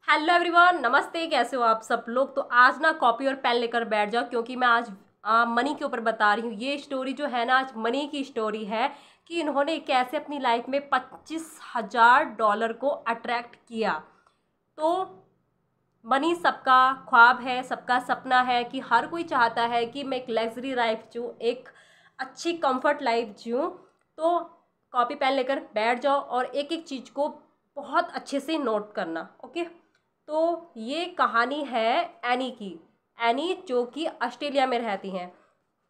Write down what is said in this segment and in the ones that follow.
Hello everyone, नमस्ते। कैसे हो आप सब लोग। तो आज ना कॉपी और पेन लेकर बैठ जाओ, क्योंकि मैं आज मनी के ऊपर बता रही हूँ। ये स्टोरी जो है ना, आज मनी की स्टोरी है कि इन्होंने कैसे अपनी लाइफ में $25,000 को अट्रैक्ट किया। तो मनी सबका ख्वाब है, सबका सपना है कि हर कोई चाहता है कि मैं एक लग्जरी लाइफ जीऊँ, एक अच्छी कंफर्ट लाइफ जीऊँ। तो कॉपी पेन लेकर बैठ जाओ और एक एक चीज़ को बहुत अच्छे से नोट करना। ओके। तो ये कहानी है एनी की। एनी जो कि ऑस्ट्रेलिया में रहती हैं।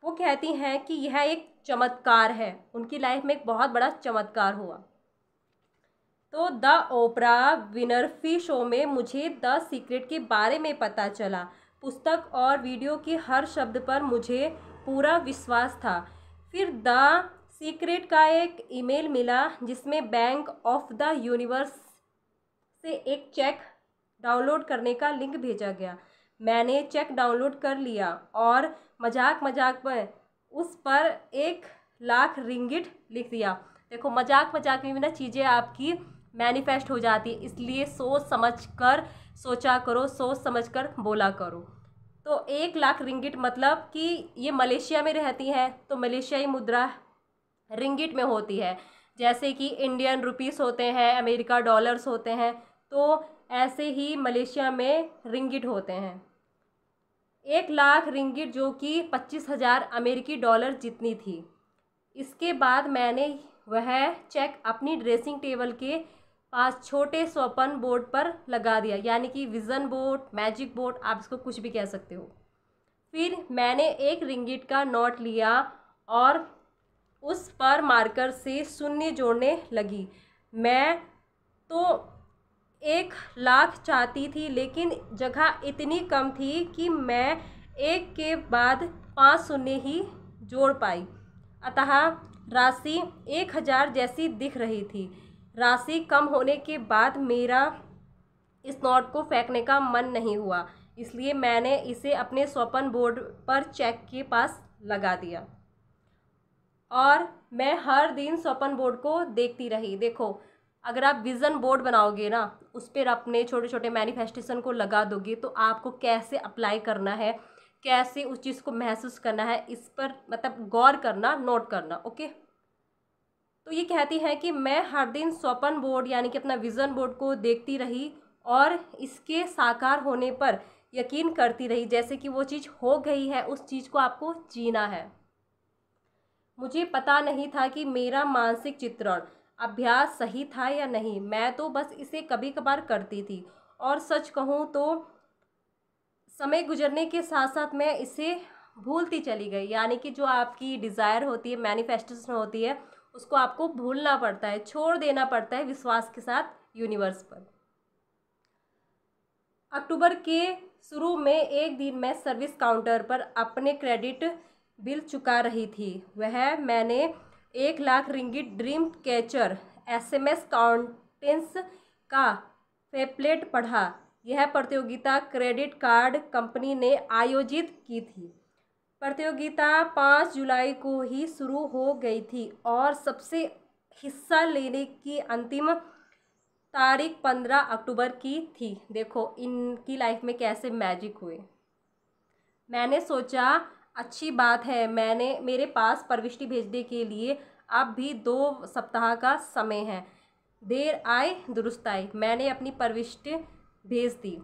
वो कहती हैं कि यह एक चमत्कार है, उनकी लाइफ में एक बहुत बड़ा चमत्कार हुआ। तो द ओपरा विनफ्री शो में मुझे द सीक्रेट के बारे में पता चला। पुस्तक और वीडियो के हर शब्द पर मुझे पूरा विश्वास था। फिर द सीक्रेट का एक ईमेल मिला जिसमें बैंक ऑफ द यूनिवर्स से एक चेक डाउनलोड करने का लिंक भेजा गया। मैंने चेक डाउनलोड कर लिया और मजाक मजाक में उस पर 1 लाख रिंगिट लिख दिया। देखो, मजाक मजाक में भी ना चीज़ें आपकी मैनिफेस्ट हो जाती है, इसलिए सोच समझ कर सोचा करो, सोच समझ कर बोला करो। तो 1 लाख रिंगिट मतलब कि ये मलेशिया में रहती हैं, तो मलेशियाई मुद्रा रिंगिट में होती है। जैसे कि इंडियन रुपीस होते हैं, अमेरिका डॉलर्स होते हैं, तो ऐसे ही मलेशिया में रिंगिट होते हैं। 1 लाख रिंगिट जो कि 25,000 अमेरिकी डॉलर जितनी थी। इसके बाद मैंने वह चेक अपनी ड्रेसिंग टेबल के पास छोटे स्वपन बोर्ड पर लगा दिया, यानी कि विज़न बोर्ड, मैजिक बोर्ड, आप इसको कुछ भी कह सकते हो। फिर मैंने 1 रिंगिट का नोट लिया और उस पर मार्कर से शून्य जोड़ने लगी। मैं तो 1 लाख चाहती थी, लेकिन जगह इतनी कम थी कि मैं एक के बाद 5 शून्य ही जोड़ पाई। अतः राशि 1,000 जैसी दिख रही थी। राशि कम होने के बाद मेरा इस नोट को फेंकने का मन नहीं हुआ, इसलिए मैंने इसे अपने स्वपन बोर्ड पर चेक के पास लगा दिया और मैं हर दिन स्वपन बोर्ड को देखती रही। देखो, अगर आप विज़न बोर्ड बनाओगे ना, उस पर अपने छोटे छोटे मैनिफेस्टेशन को लगा दोगे, तो आपको कैसे अप्लाई करना है, कैसे उस चीज़ को महसूस करना है, इस पर मतलब गौर करना, नोट करना। ओके। तो ये कहती है कि मैं हर दिन स्वपन बोर्ड यानी कि अपना विज़न बोर्ड को देखती रही और इसके साकार होने पर यकीन करती रही, जैसे कि वो चीज़ हो गई है, उस चीज़ को आपको जीना है। मुझे पता नहीं था कि मेरा मानसिक चित्रण अभ्यास सही था या नहीं, मैं तो बस इसे कभी कभार करती थी। और सच कहूँ तो समय गुजरने के साथ साथ मैं इसे भूलती चली गई, यानी कि जो आपकी डिज़ायर होती है, मैनिफेस्टेशन होती है, उसको आपको भूलना पड़ता है, छोड़ देना पड़ता है विश्वास के साथ यूनिवर्स पर। अक्टूबर के शुरू में एक दिन मैं सर्विस काउंटर पर अपने क्रेडिट बिल चुका रही थी। वह मैंने 1 lakh ringgit dream catcher SMS काउंटेंस का पेपलेट पढ़ा। यह प्रतियोगिता क्रेडिट कार्ड कंपनी ने आयोजित की थी। प्रतियोगिता 5 जुलाई को ही शुरू हो गई थी और सबसे हिस्सा लेने की अंतिम तारीख 15 अक्टूबर की थी। देखो इनकी लाइफ में कैसे मैजिक हुए। मैंने सोचा अच्छी बात है, मैंने मेरे पास प्रविष्टि भेजने के लिए अब भी 2 सप्ताह का समय है। देर आए दुरुस्त आए, मैंने अपनी प्रविष्टि भेज दी।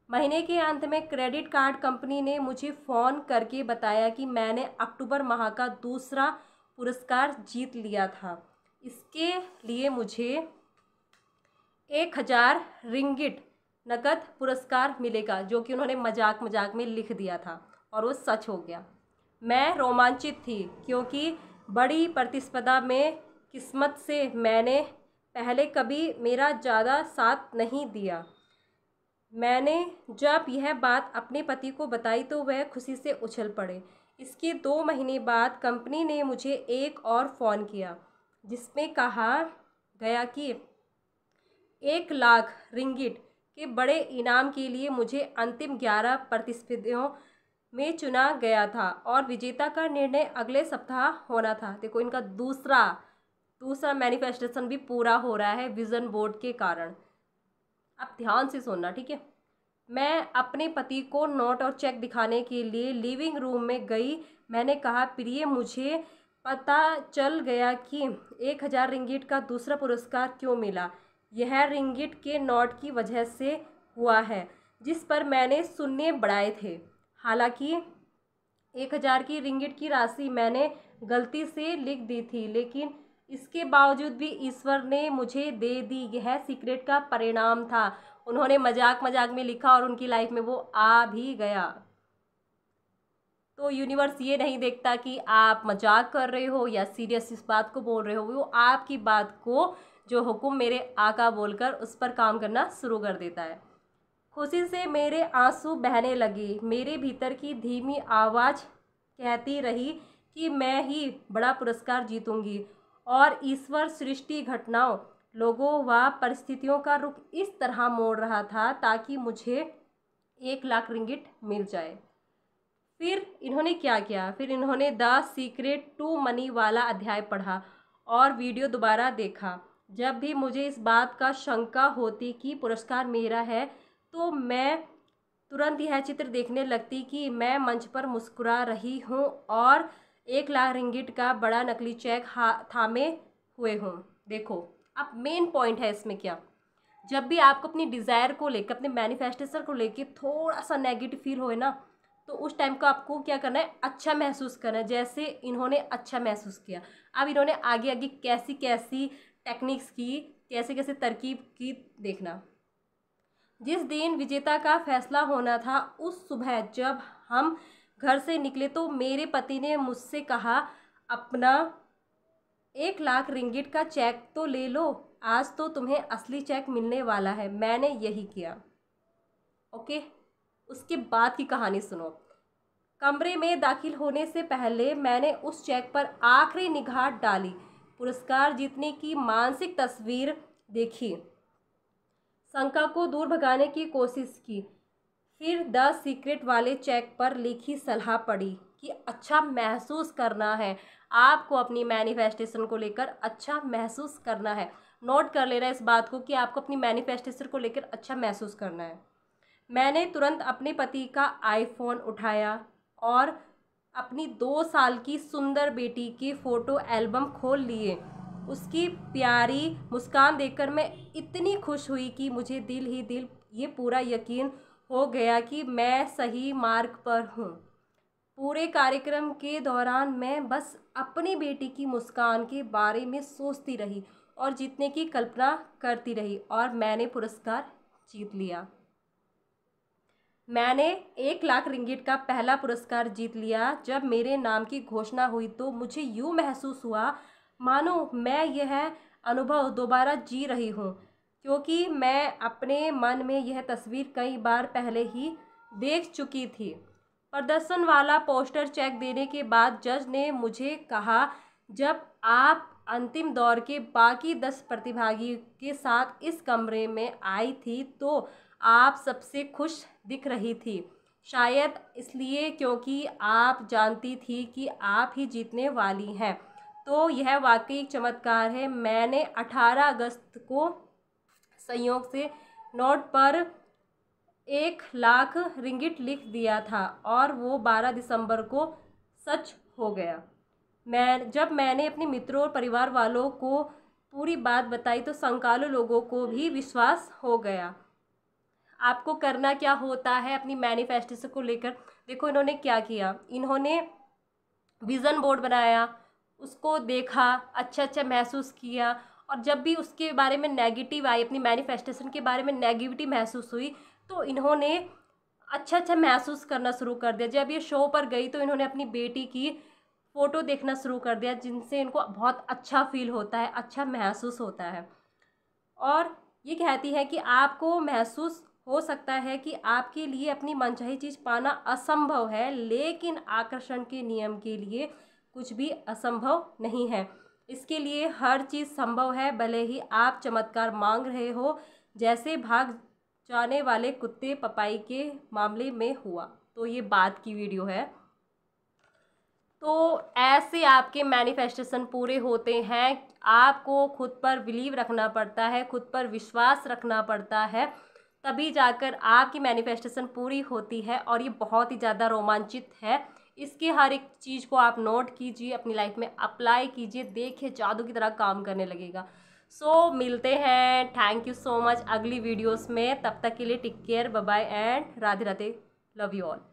महीने के अंत में क्रेडिट कार्ड कंपनी ने मुझे फ़ोन करके बताया कि मैंने अक्टूबर माह का दूसरा पुरस्कार जीत लिया था। इसके लिए मुझे 1,000 रिंगिट नकद पुरस्कार मिलेगा, जो कि उन्होंने मजाक मजाक में लिख दिया था और वो सच हो गया। मैं रोमांचित थी क्योंकि बड़ी प्रतिस्पर्धा में किस्मत से मैंने पहले कभी मेरा ज़्यादा साथ नहीं दिया। मैंने जब यह बात अपने पति को बताई तो वह खुशी से उछल पड़े। इसके 2 महीने बाद कंपनी ने मुझे एक और फ़ोन किया, जिसमें कहा गया कि 1 लाख रिंगिट के बड़े इनाम के लिए मुझे अंतिम 11 प्रतिस्पर्धियों में चुना गया था और विजेता का निर्णय अगले सप्ताह होना था। देखो, इनका दूसरा मैनिफेस्टेशन भी पूरा हो रहा है विज़न बोर्ड के कारण। अब ध्यान से सुनना, ठीक है। मैं अपने पति को नोट और चेक दिखाने के लिए लिविंग रूम में गई। मैंने कहा, प्रिय, मुझे पता चल गया कि 1,000 रिंगिट का दूसरा पुरस्कार क्यों मिला। यह रिंगिट के नोट की वजह से हुआ है जिस पर मैंने शून्य बढ़ाए थे। हालांकि 1,000 की रिंगिट की राशि मैंने गलती से लिख दी थी, लेकिन इसके बावजूद भी ईश्वर ने मुझे दे दी। यह सीक्रेट का परिणाम था। उन्होंने मजाक मजाक में लिखा और उनकी लाइफ में वो आ भी गया। तो यूनिवर्स ये नहीं देखता कि आप मजाक कर रहे हो या सीरियस इस बात को बोल रहे हो, वो आपकी बात को जो हुक्म मेरे आका बोलकर उस पर काम करना शुरू कर देता है। खुशी से मेरे आंसू बहने लगे। मेरे भीतर की धीमी आवाज़ कहती रही कि मैं ही बड़ा पुरस्कार जीतूंगी, और ईश्वर सृष्टि घटनाओं, लोगों व परिस्थितियों का रुख इस तरह मोड़ रहा था ताकि मुझे 1,00,000 रिंगिट मिल जाए। फिर इन्होंने क्या किया, फिर इन्होंने द सीक्रेट टू मनी वाला अध्याय पढ़ा और वीडियो दोबारा देखा। जब भी मुझे इस बात का शंका होती कि पुरस्कार मेरा है, तो मैं तुरंत यह चित्र देखने लगती कि मैं मंच पर मुस्कुरा रही हूँ और 1,00,000 रिंगिट का बड़ा नकली चेक थामे हुए हूँ। देखो, अब मेन पॉइंट है इसमें क्या, जब भी आपको अपनी डिज़ायर को लेकर, अपने मैनिफेस्टेशन को लेकर थोड़ा सा नेगेटिव फील होए ना, तो उस टाइम को आपको क्या करना है, अच्छा महसूस करना है, जैसे इन्होंने अच्छा महसूस किया। अब इन्होंने आगे आगे कैसी कैसी टेक्निक्स की, कैसे कैसे तरकीब की, देखना। जिस दिन विजेता का फैसला होना था, उस सुबह जब हम घर से निकले तो मेरे पति ने मुझसे कहा, अपना 1,00,000 रिंगिट का चेक तो ले लो, आज तो तुम्हें असली चेक मिलने वाला है। मैंने यही किया। ओके, उसके बाद की कहानी सुनो। कमरे में दाखिल होने से पहले मैंने उस चेक पर आखिरी निगाह डाली, पुरस्कार जीतने की मानसिक तस्वीर देखी, शंका को दूर भगाने की कोशिश की। फिर द सीक्रेट वाले चेक पर लिखी सलाह पढ़ी कि अच्छा महसूस करना है, आपको अपनी मैनिफेस्टेशन को लेकर अच्छा महसूस करना है। नोट कर लेना इस बात को कि आपको अपनी मैनिफेस्टेशन को लेकर अच्छा महसूस करना है। मैंने तुरंत अपने पति का आईफोन उठाया और अपनी 2 साल की सुंदर बेटी की फ़ोटो एल्बम खोल लिए। उसकी प्यारी मुस्कान देखकर मैं इतनी खुश हुई कि मुझे दिल ही दिल ये पूरा यकीन हो गया कि मैं सही मार्ग पर हूँ। पूरे कार्यक्रम के दौरान मैं बस अपनी बेटी की मुस्कान के बारे में सोचती रही और जीतने की कल्पना करती रही, और मैंने पुरस्कार जीत लिया। मैंने 1,00,000 रिंगिट का पहला पुरस्कार जीत लिया। जब मेरे नाम की घोषणा हुई तो मुझे यूँ महसूस हुआ मानो मैं यह अनुभव दोबारा जी रही हूँ, क्योंकि मैं अपने मन में यह तस्वीर कई बार पहले ही देख चुकी थी। प्रदर्शन वाला पोस्टर चेक देने के बाद जज ने मुझे कहा, जब आप अंतिम दौर के बाकी 10 प्रतिभागी के साथ इस कमरे में आई थी तो आप सबसे खुश दिख रही थी, शायद इसलिए क्योंकि आप जानती थी कि आप ही जीतने वाली हैं। तो यह वाकई एक चमत्कार है। मैंने 18 अगस्त को संयोग से नोट पर 1,00,000 रिंगिट लिख दिया था और वो 12 दिसंबर को सच हो गया। जब मैंने अपने मित्रों और परिवार वालों को पूरी बात बताई तो संकालू लोगों को भी विश्वास हो गया। आपको करना क्या होता है अपनी मैनिफेस्टेशन को लेकर, देखो इन्होंने क्या किया, इन्होंने विज़न बोर्ड बनाया, उसको देखा, अच्छा अच्छा महसूस किया, और जब भी उसके बारे में नेगेटिव आई, अपनी मैनिफेस्टेशन के बारे में नेगेटिविटी महसूस हुई, तो इन्होंने अच्छा अच्छा महसूस करना शुरू कर दिया। जब ये शो पर गई तो इन्होंने अपनी बेटी की फ़ोटो देखना शुरू कर दिया, जिनसे इनको बहुत अच्छा फील होता है, अच्छा महसूस होता है। और ये कहती है कि आपको महसूस हो सकता है कि आपके लिए अपनी मनचाही चीज़ पाना असंभव है, लेकिन आकर्षण के नियम के लिए कुछ भी असंभव नहीं है। इसके लिए हर चीज़ संभव है, भले ही आप चमत्कार मांग रहे हो, जैसे भाग जाने वाले कुत्ते पपाई के मामले में हुआ। तो ये बात की वीडियो है। तो ऐसे आपके मैनिफेस्टेशन पूरे होते हैं। आपको खुद पर बिलीव रखना पड़ता है, खुद पर विश्वास रखना पड़ता है, तभी जाकर आपकी मैनिफेस्टेशन पूरी होती है। और ये बहुत ही ज़्यादा रोमांचित है। इसके हर एक चीज़ को आप नोट कीजिए, अपनी लाइफ में अप्लाई कीजिए, देखिए जादू की तरह काम करने लगेगा। मिलते हैं। थैंक यू सो मच अगली वीडियोस में। तब तक के लिए take care, bye bye and Radhe Radhe. Love you all.